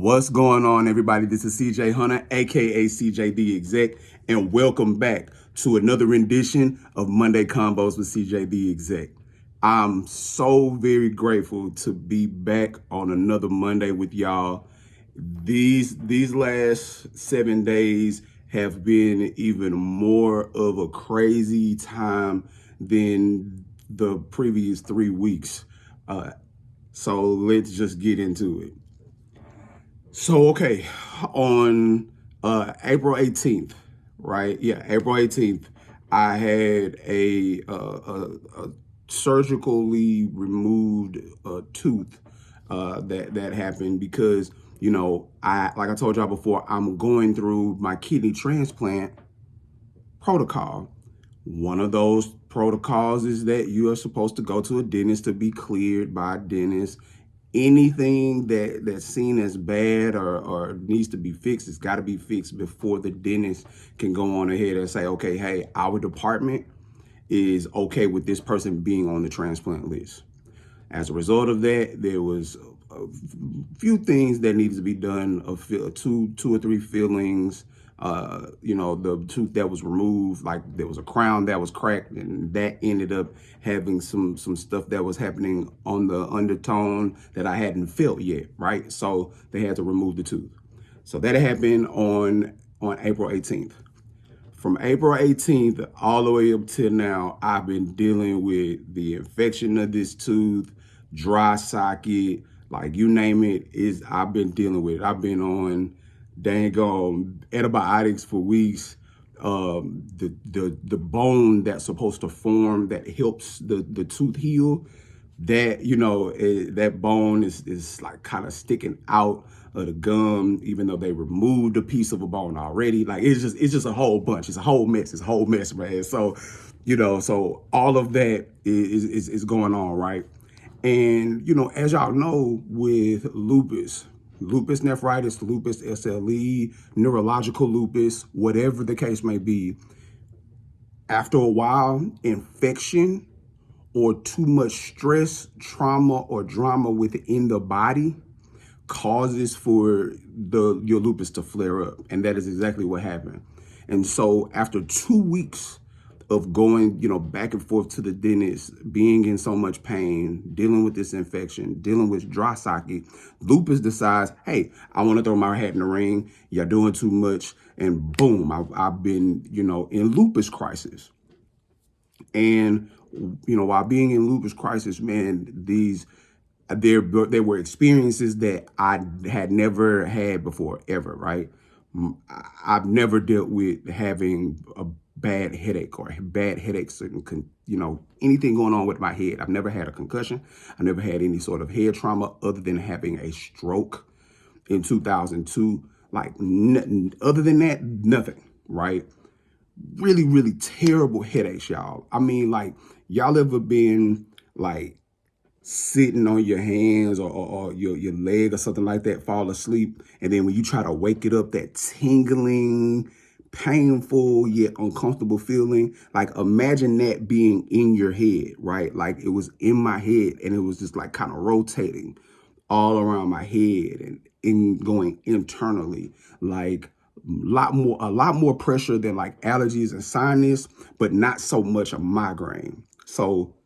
What's going on, everybody? This is CJ Hunter, aka CJ the Exec, and welcome back to another rendition of Monday Convos with CJ the Exec. I'm so very grateful to be back on another Monday with y'all. These last 7 days have been even more of a crazy time than the previous 3 weeks. So let's just get into it. So, okay, on April 18th, right? Yeah, April 18th, I had a surgically removed tooth that happened because, like I told y'all before, I'm going through my kidney transplant protocol. One of those protocols is that you are supposed to go to a dentist to be cleared by a dentist. Anything that's seen as bad or needs to be fixed, it's got to be fixed before the dentist can go on ahead and say, okay, hey, our department is okay with this person being on the transplant list. As a result of that, there was a few things that needed to be done, two or three fillings. The tooth that was removed, like there was a crown that was cracked, and that ended up having some stuff that was happening on the undertone that I hadn't felt yet, right? So they had to remove the tooth. So that happened on April 18th. From April 18th all the way up till now, I've been dealing with the infection of this tooth, dry socket, like you name it, I've been dealing with it. I've been on dang antibiotics for weeks. The bone that's supposed to form that helps the tooth heal, that bone is like kind of sticking out of the gum, even though they removed a piece of a bone already. Like it's just a whole bunch. It's a whole mess. It's a whole mess, man. So, so all of that is going on, right? And as y'all know, with lupus nephritis, lupus SLE, neurological lupus, whatever the case may be, after a while, infection or too much stress, trauma, or drama within the body causes for your lupus to flare up. And that is exactly what happened. And so after 2 weeks of going, back and forth to the dentist, being in so much pain, dealing with this infection, dealing with dry socket, lupus decides, hey, I want to throw my hat in the ring. You're doing too much. And boom, I've been, in lupus crisis. And, while being in lupus crisis, man, there were experiences that I had never had before, ever, right? I've never dealt with having a bad headache or bad headaches and, anything going on with my head. I've never had a concussion. I never had any sort of head trauma other than having a stroke in 2002. Like, other than that, nothing, right? Really, really terrible headaches, y'all. I mean, like, y'all ever been, like, sitting on your hands or your leg or something like that, fall asleep, and then when you try to wake it up, that tingling, painful yet uncomfortable feeling, like imagine that being in your head, right? Like it was in my head and it was just like kind of rotating all around my head and going internally, like a lot more pressure than like allergies and sinus, but not so much a migraine. So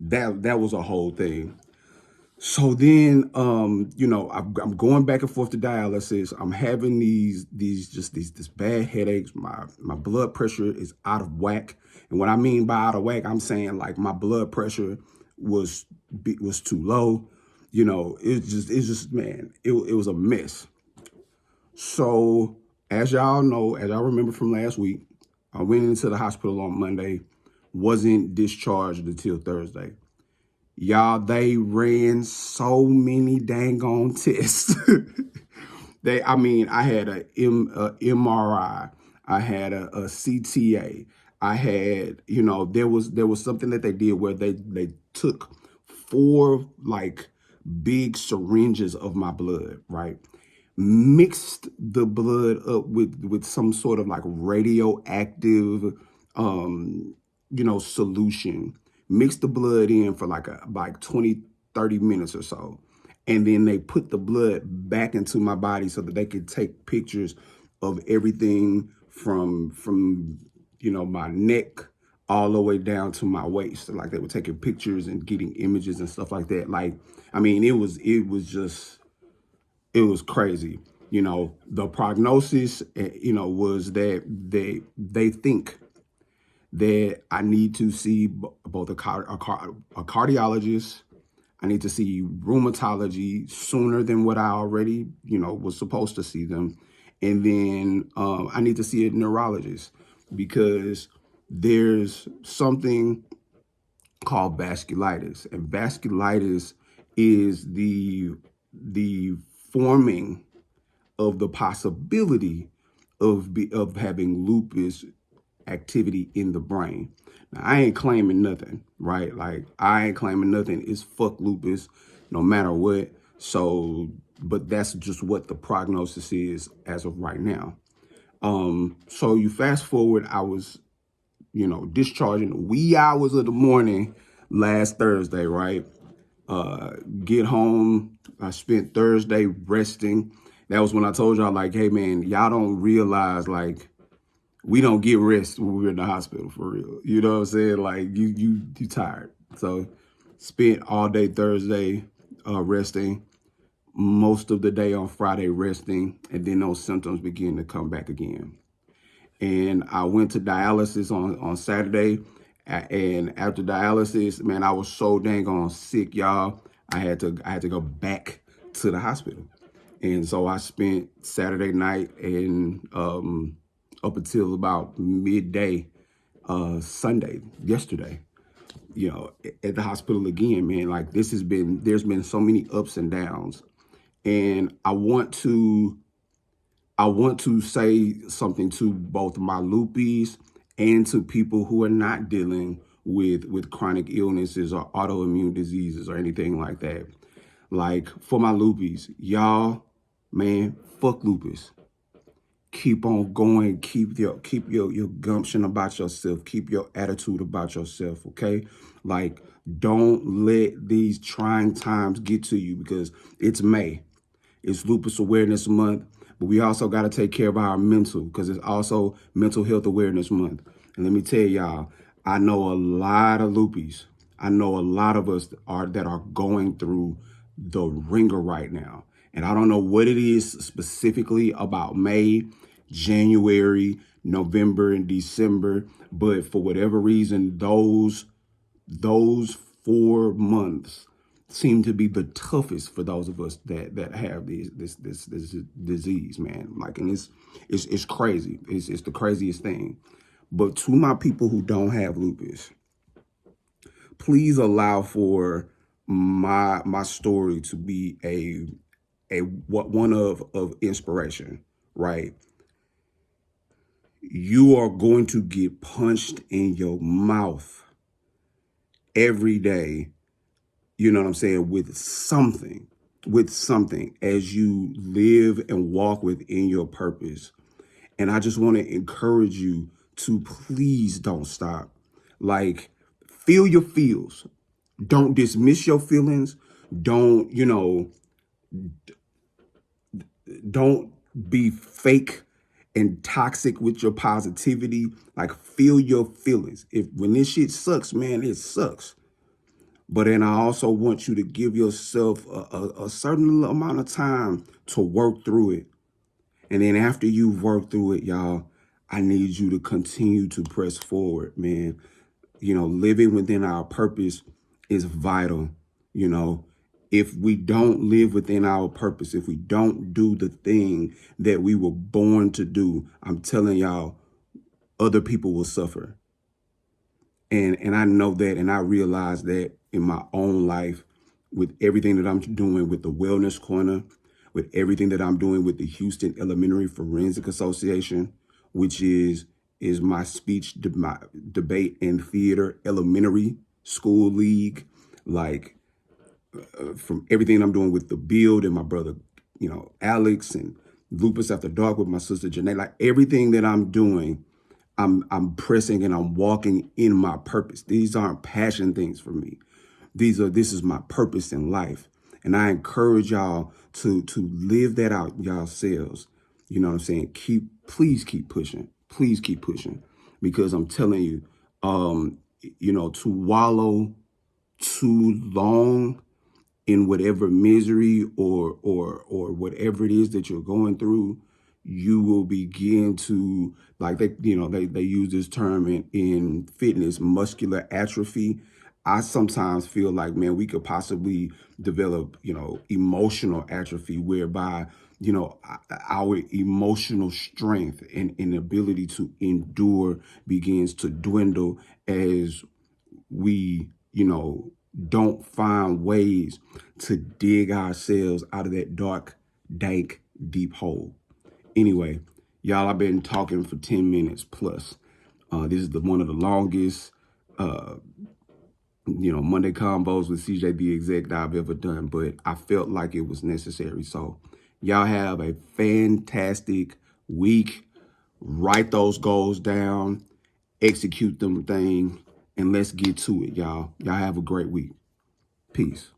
that was a whole thing. So then, I'm going back and forth to dialysis. I'm having these bad headaches. My blood pressure is out of whack. And what I mean by out of whack, I'm saying like my blood pressure was too low. It's just man, it was a mess. So as y'all know, as I remember from last week, I went into the hospital on Monday, wasn't discharged until Thursday. Y'all, they ran so many dang on tests. I had a MRI, I had a CTA, I had, there was something that they did where they took 4 like big syringes of my blood, right? Mixed the blood up with some sort of like radioactive, solution, mixed the blood in for like 20, 30 minutes or so. and then they put the blood back into my body so that they could take pictures of everything from my neck all the way down to my waist. Like they were taking pictures and getting images and stuff like that. Like, I mean, it was crazy. The prognosis, was that they think that I need to see both a cardiologist. I need to see rheumatology sooner than what I already, was supposed to see them. And then I need to see a neurologist because there's something called vasculitis. And vasculitis is the forming of the possibility of having lupus activity in the brain. Now, I ain't claiming nothing, right? Like, I ain't claiming nothing. It's fuck lupus, no matter what. So, but that's just what the prognosis is as of right now. So you fast forward, I was, discharging the wee hours of the morning last Thursday, right? Get home. I spent Thursday resting. That was when I told y'all, like, hey man, y'all don't realize, like, we don't get rest when we're in the hospital, for real. You know what I'm saying? Like, you tired. So spent all day Thursday resting, most of the day on Friday resting, and then those symptoms begin to come back again. And I went to dialysis on Saturday. And after dialysis, man, I was so dang on sick, y'all. I had to go back to the hospital. And so I spent Saturday night and up until about midday Sunday, yesterday, at the hospital again, man. Like, there's been so many ups and downs. And I want to say something to both my lupus and to people who are not dealing with chronic illnesses or autoimmune diseases or anything like that. Like, for my lupus, y'all, man, fuck lupus. Keep on going. Keep your gumption about yourself. Keep your attitude about yourself, okay? Like, don't let these trying times get to you, because it's May. It's Lupus Awareness Month, but we also got to take care of our mental, because it's also Mental Health Awareness Month. And let me tell y'all, I know a lot of lupus. I know a lot of us that are going through the ringer right now. And I don't know what it is specifically about May, January, November, and December, but for whatever reason, those 4 months seem to be the toughest for those of us that have this disease, man. Like, and it's crazy. It's the craziest thing. But to my people who don't have lupus, please allow for my story to be one of inspiration, right? You are going to get punched in your mouth every day, you know what I'm saying, with something as you live and walk within your purpose. And I just want to encourage you to please don't stop. Like, feel your feels. Don't dismiss your feelings. Don't be fake and toxic with your positivity. Like, feel your feelings. When this shit sucks, man, it sucks. But then I also want you to give yourself a certain amount of time to work through it. And then after you've worked through it, y'all, I need you to continue to press forward, man. Living within our purpose is vital. If we don't live within our purpose, if we don't do the thing that we were born to do, I'm telling y'all, other people will suffer. And I know that, and I realize that in my own life, with everything that I'm doing with the Wellness Corner, with everything that I'm doing with the Houston Elementary Forensic Association, which is my speech, debate, and theater elementary school league. Like, from everything I'm doing with the Build and my brother, Alex, and Lupus After Dark with my sister Janae, like, everything that I'm doing, I'm pressing and I'm walking in my purpose. These aren't passion things for me. This is my purpose in life. And I encourage y'all to live that out yourselves. You know what I'm saying? Please keep pushing. Please keep pushing. Because I'm telling you, to wallow too long in whatever misery or whatever it is that you're going through, you will begin to, like, they use this term in fitness, muscular atrophy. I sometimes feel like, man, we could possibly develop, emotional atrophy, whereby, our emotional strength and ability to endure begins to dwindle as we, don't find ways to dig ourselves out of that dark, dank, deep hole. Anyway, y'all, I've been talking for 10 minutes plus. This is one of the longest, Monday Convos with CJ the Exec that I've ever done, but I felt like it was necessary. So y'all have a fantastic week. Write those goals down, execute them thing, and let's get to it, y'all. Y'all have a great week. Peace.